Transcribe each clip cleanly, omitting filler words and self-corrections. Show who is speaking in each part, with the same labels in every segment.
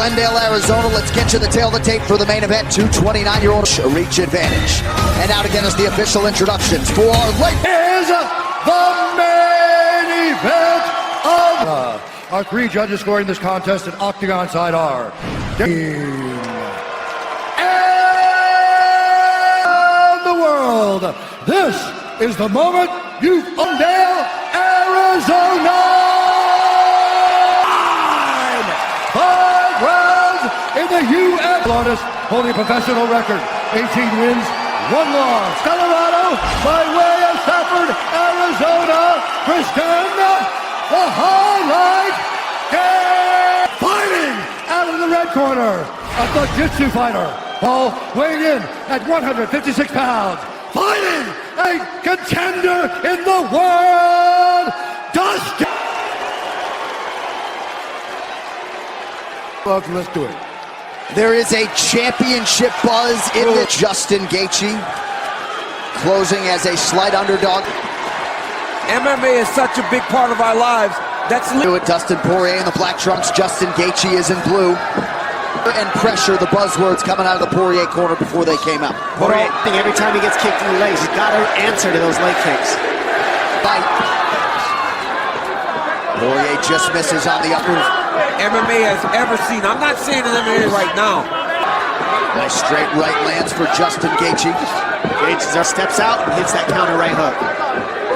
Speaker 1: Glendale, Arizona. Let's get you the tail of the tape for the main event. 229-year-old reach advantage. And now again is the official introductions for our late.
Speaker 2: Is the main event of our three judges scoring this contest at Octagon side are and the world. This is the moment you've Glendale, Arizona. 5 rounds in the UFC. Holding a professional record, 18 wins, 1 loss. Colorado, by way of Stafford, Arizona, Kristen, the highlight game. Fighting out of the red corner, a jiu-jitsu fighter. Paul weighing in at 156 pounds. Fighting a contender in the world, Dustin. Let's do it.
Speaker 1: There is a championship buzz in the Justin Gaethje, closing as a slight underdog.
Speaker 3: MMA is such a big part of our lives. That's
Speaker 1: it. Dustin Poirier in the black trunks. Justin Gaethje is in blue. And pressure, the buzzwords coming out of the Poirier corner before they came out.
Speaker 4: Poirier, every time he gets kicked in the legs, he's got to answer to those leg kicks.
Speaker 1: Fight. Poirier just misses on the upper.
Speaker 3: MMA has ever seen. I'm not saying in MMA right now.
Speaker 1: Nice straight right lands for Justin Gaethje.
Speaker 4: Gaethje steps out and hits that counter right hook.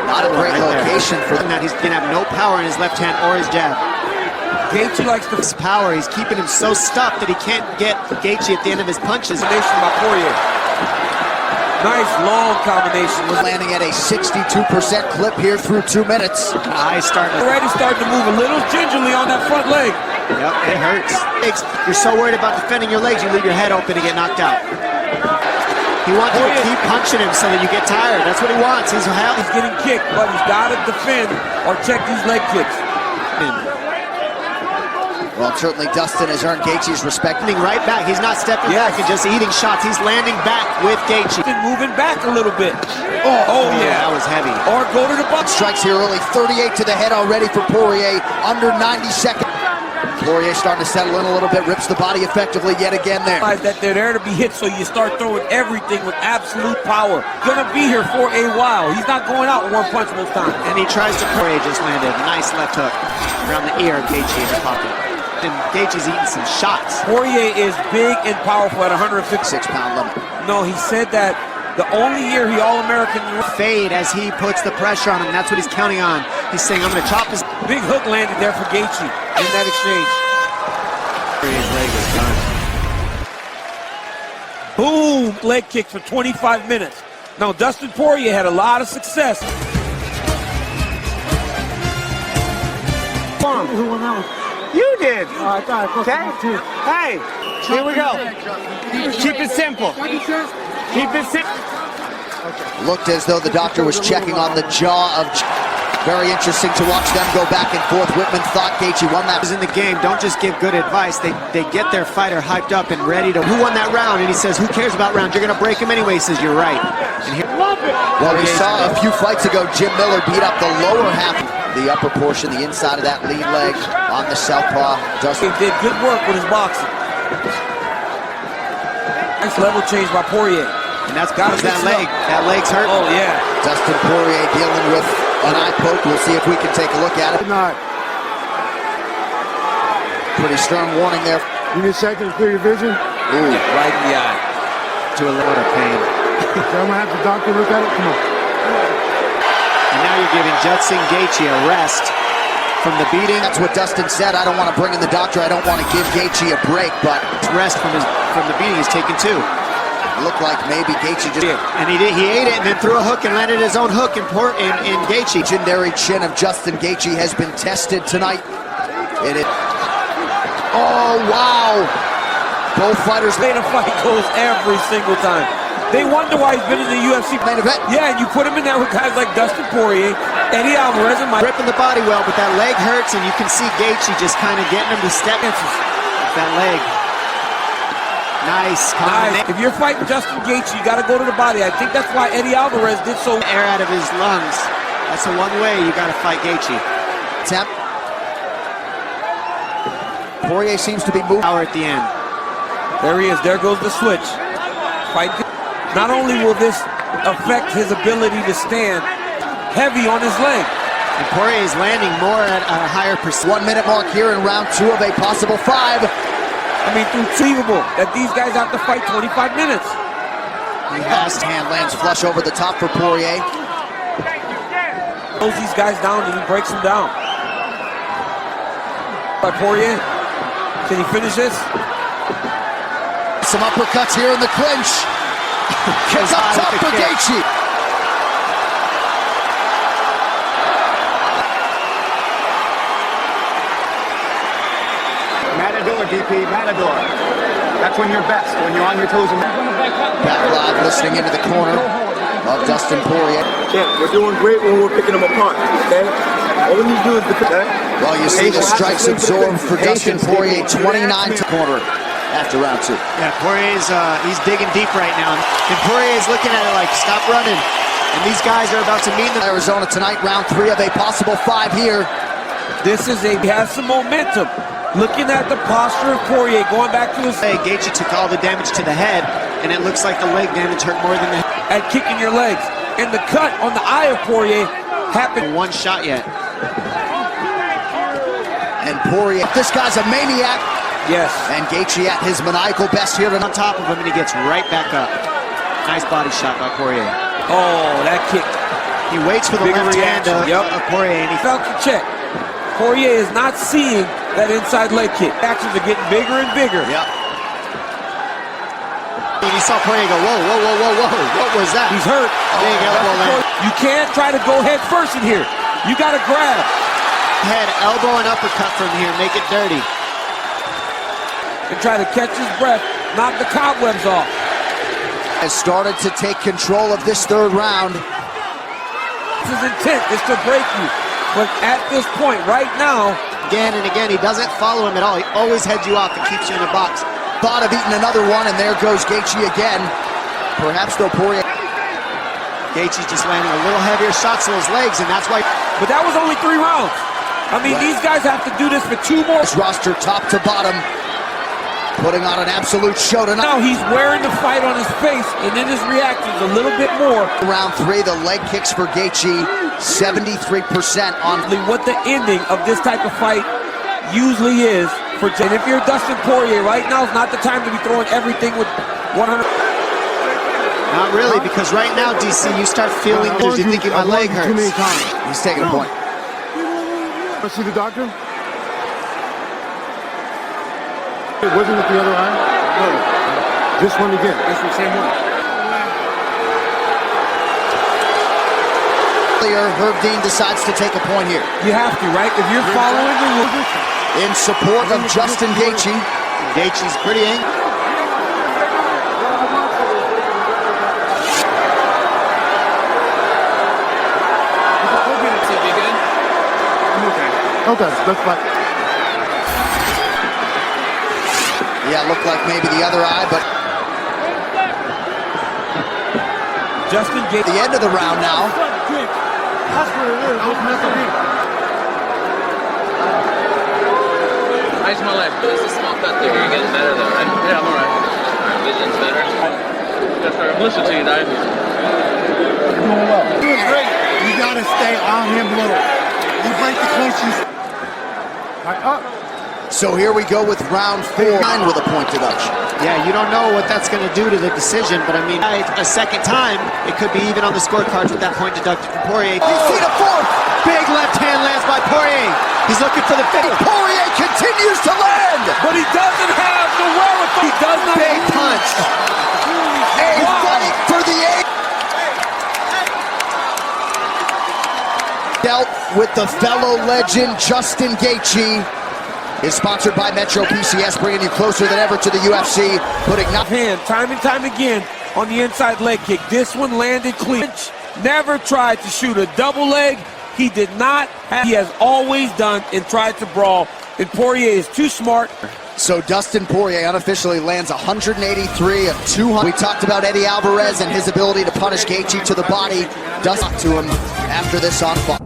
Speaker 1: Not a great location for
Speaker 4: that. He's going to have no power in his left hand or his jab.
Speaker 3: Gaethje likes
Speaker 4: this power. He's keeping him so stuffed that he can't get Gaethje at the end of his punches.
Speaker 3: Combination by Poirier. Nice long combination.
Speaker 1: Was landing at a 62% clip here through 2 minutes.
Speaker 4: Already starting
Speaker 3: to move a little gingerly on that front leg.
Speaker 4: Yep, it hurts. You're so worried about defending your legs, you leave your head open to get knocked out. He wants you to keep punching him so that you get tired. That's what he wants. He's
Speaker 3: getting kicked, but he's got to defend or check these leg kicks.
Speaker 1: Well, certainly Dustin has earned Gaethje's respect.
Speaker 4: Right back. He's not stepping back and just eating shots. He's landing back with Gaethje.
Speaker 3: Moving back a little bit.
Speaker 4: Oh yeah, that was heavy.
Speaker 3: Or go to the butt.
Speaker 1: Strikes here early. 38 to the head already for Poirier. Under 90 seconds. Poirier starting to settle in a little bit. Rips the body effectively yet again there.
Speaker 3: That they're there to be hit, so you start throwing everything with absolute power. Gonna be here for a while. He's not going out with 1 punch most times.
Speaker 4: And he tries to. Poirier just landed a nice left hook around the ear of Gaethje in his pocket. And Gaethje's eating some shots.
Speaker 3: Poirier is big and powerful at
Speaker 1: 156-pound limit.
Speaker 3: No, he said that the only year he All-American
Speaker 4: fade as he puts the pressure on him. That's what he's counting on. He's saying, I'm going to chop his.
Speaker 3: Big hook landed there for Gaethje in that exchange.
Speaker 4: His leg is done.
Speaker 3: Boom! Leg kick for 25 minutes. Now, Dustin Poirier had a lot of success.
Speaker 5: Who won that one?
Speaker 4: You did.
Speaker 5: Oh, I thought
Speaker 4: okay. Hey, here we go. Keep it simple. Keep it simple.
Speaker 1: Looked as though the doctor was checking on the jaw of. Very interesting to watch them go back and forth. Whitman thought Gaethje won that.
Speaker 4: In the game, don't just give good advice. They get their fighter hyped up and ready to. Who won that round? And he says, who cares about round? You're going to break him anyway. He says, you're right. And here,
Speaker 1: well, we saw a few fights ago Jim Miller beat up the lower half. The upper portion, the inside of that lead leg on the southpaw.
Speaker 3: He did good work with his boxing. Nice level change by Poirier.
Speaker 4: And that's because that leg's hurt.
Speaker 3: Oh, yeah.
Speaker 1: Dustin Poirier dealing with an eye poke. We'll see if we can take a look at it. Pretty stern warning there.
Speaker 5: You need a second to clear your vision?
Speaker 3: Ooh, right in the eye.
Speaker 4: To a lot of pain.
Speaker 5: So I'm going to have the doctor look at it? Come on.
Speaker 4: And now you're giving Justin Gaethje a rest from the beating.
Speaker 1: That's what Dustin said. I don't want to bring in the doctor. I don't want to give Gaethje a break, but
Speaker 4: rest from the beating is taken too.
Speaker 1: Looked like maybe Gaethje just...
Speaker 4: And he ate it and then threw a hook and landed his own hook in Gaethje.
Speaker 1: Legendary chin of Justin Gaethje has been tested tonight. It is... Oh, wow! Both fighters...
Speaker 3: Made a fight goes every single time. They wonder why he's been in the UFC
Speaker 1: main event.
Speaker 3: Yeah, and you put him in there with guys like Dustin Poirier, Eddie Alvarez, and Mike.
Speaker 4: Ripping the body well, but that leg hurts, and you can see Gaethje just kind of getting him to step into that leg. Nice.
Speaker 3: If you're fighting Justin Gaethje, you got to go to the body. I think that's why Eddie Alvarez did so.
Speaker 4: Air out of his lungs. That's the one way you got to fight Gaethje.
Speaker 1: Attempt. Poirier seems to be moving.
Speaker 4: Power at the end.
Speaker 3: There he is. There goes the switch. Fight. Not only will this affect his ability to stand heavy on his leg.
Speaker 4: And Poirier is landing more at a higher percent.
Speaker 1: 1 minute mark here in round 2 of a possible 5.
Speaker 3: I mean, it's conceivable that these guys have to fight 25 minutes.
Speaker 1: He has hand lands flush over the top for Poirier.
Speaker 3: Throws these guys down and he breaks them down. By Poirier. Can he finish this?
Speaker 1: Some uppercuts here in the clinch. Kicks up top for Gaethje.
Speaker 5: Matador, DP, Matador. That's when you're best, when you're on your toes.
Speaker 1: Back live, listening into the corner of Dustin Poirier.
Speaker 6: Champ, we're doing great when we're picking them apart, okay? All we need to do is defend, okay?
Speaker 1: Well, you see the strikes absorbed for Dustin Poirier, 29 to corner after round 2.
Speaker 4: Yeah, Poirier's he's digging deep right now. And Poirier's looking at it like, stop running. And these guys are about to meet in
Speaker 1: Arizona tonight, round 3 of a possible 5 here.
Speaker 3: He has some momentum. Looking at the posture of Poirier, going back to his
Speaker 4: leg. Gaethje took all the damage to the head, and it looks like the leg damage hurt more than the head.
Speaker 3: At kicking your legs. And the cut on the eye of Poirier happened.
Speaker 4: One shot yet.
Speaker 1: And Poirier, this guy's a maniac.
Speaker 3: Yes.
Speaker 1: And Gaethje at his maniacal best here
Speaker 4: On top of him, and he gets right back up. Nice body shot by Poirier.
Speaker 3: Oh, that kick.
Speaker 4: He waits for the
Speaker 3: Bigger
Speaker 4: left hand of Poirier, and he
Speaker 3: felt the check. Poirier is not seeing that inside leg kick. Actions are getting bigger and bigger.
Speaker 1: Yep.
Speaker 4: And you saw Poirier go, whoa, whoa, whoa, whoa, whoa. What was that?
Speaker 3: He's hurt.
Speaker 4: Big elbow land.
Speaker 3: You can't try to go head first in here. You got to grab.
Speaker 4: Head, elbow, and uppercut from here. Make it dirty.
Speaker 3: And try to catch his breath. Knock the cobwebs off.
Speaker 1: Has started to take control of this 3rd round.
Speaker 3: His intent is to break you. But at this point, right now,
Speaker 4: again and again, he doesn't follow him at all. He always heads you off and keeps you in a box.
Speaker 1: Thought of eating another one, and there goes Gaethje again. Perhaps though Poirier.
Speaker 4: Gaethje's just landing a little heavier shots to his legs, and that's why.
Speaker 3: But that was only 3 rounds. I mean, These guys have to do this for 2 more.
Speaker 1: This roster top to bottom, putting on an absolute show tonight.
Speaker 3: Now he's wearing the fight on his face, and in his reactions a little bit more.
Speaker 1: Round 3, the leg kicks for Gaethje, 73% on.
Speaker 3: What the ending of this type of fight usually is for. And if you're Dustin Poirier, right now is not the time to be throwing everything with 100.
Speaker 4: Not really, because right now, DC, you start feeling you're thinking my leg hurts.
Speaker 5: Too many times.
Speaker 1: He's taking a point.
Speaker 5: Want to see the doctor? Wasn't it the other eye? No. This one again. That's the same one.
Speaker 1: Herb Dean decides to take a point here.
Speaker 3: You have to, right? If you're following the rules.
Speaker 1: In support of Justin Gaethje.
Speaker 4: Gaethje's pretty angry.
Speaker 5: Okay, that's fine.
Speaker 1: Yeah, looked like maybe the other eye, but
Speaker 3: Justin Gaethje.
Speaker 1: the end of the round now.
Speaker 7: How's my leg? It's a small cut there. You're getting better though, right? Yeah, I'm alright. Alright, vision's better. Yes, sir. I'm listening to you, Dave.
Speaker 5: You're doing well. Doing great. You gotta stay on him a little. You break the clinches. Up.
Speaker 1: So here we go with round 4 with a point deduction.
Speaker 4: Yeah, you don't know what that's going to do to the decision, but I mean, a second time, it could be even on the scorecards with that point deducted from Poirier.
Speaker 1: You see the 4th.
Speaker 4: Big left hand lands by Poirier. He's looking for the finish.
Speaker 1: Poirier continues to land.
Speaker 3: But he doesn't have the wherewithal. He does not.
Speaker 4: Big punch.
Speaker 1: A fight for the 8th. Dealt with the fellow legend Justin Gaethje. Is sponsored by Metro PCS, bringing you closer than ever to the UFC. Putting
Speaker 3: hand time and time again on the inside leg kick. This one landed clean. Never tried to shoot a double leg. He did not. He has always done and tried to brawl. And Poirier is too smart.
Speaker 1: So Dustin Poirier unofficially lands 183 of 200. We talked about Eddie Alvarez and his ability to punish Gaethje to the body. Dustin to him after this on fire.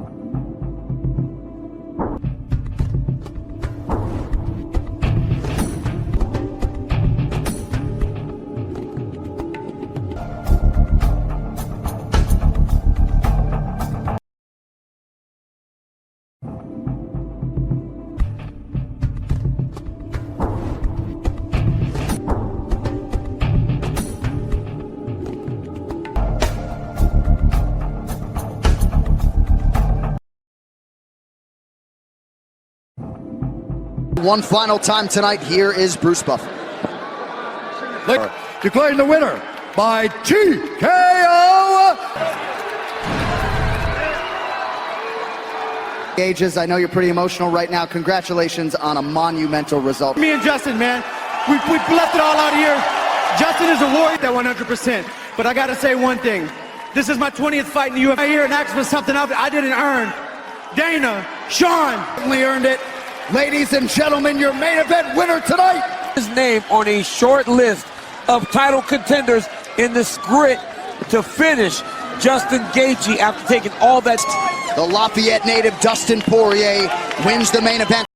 Speaker 1: one final time tonight. Here is Bruce Buffer.
Speaker 2: Declaring the winner by TKO.
Speaker 1: Gages, I know you're pretty emotional right now. Congratulations on a monumental result.
Speaker 8: Me and Justin, man, we left it all out here. Justin is a warrior at 100%. But I got to say one thing. This is my 20th fight in the UFC. I here and ask for something I didn't earn. Dana, Sean,
Speaker 2: Certainly earned it. Ladies and gentlemen, your main event winner tonight.
Speaker 3: His name on a short list of title contenders in the grit to finish Justin Gaethje after taking all that.
Speaker 1: The Lafayette native Dustin Poirier wins the main event.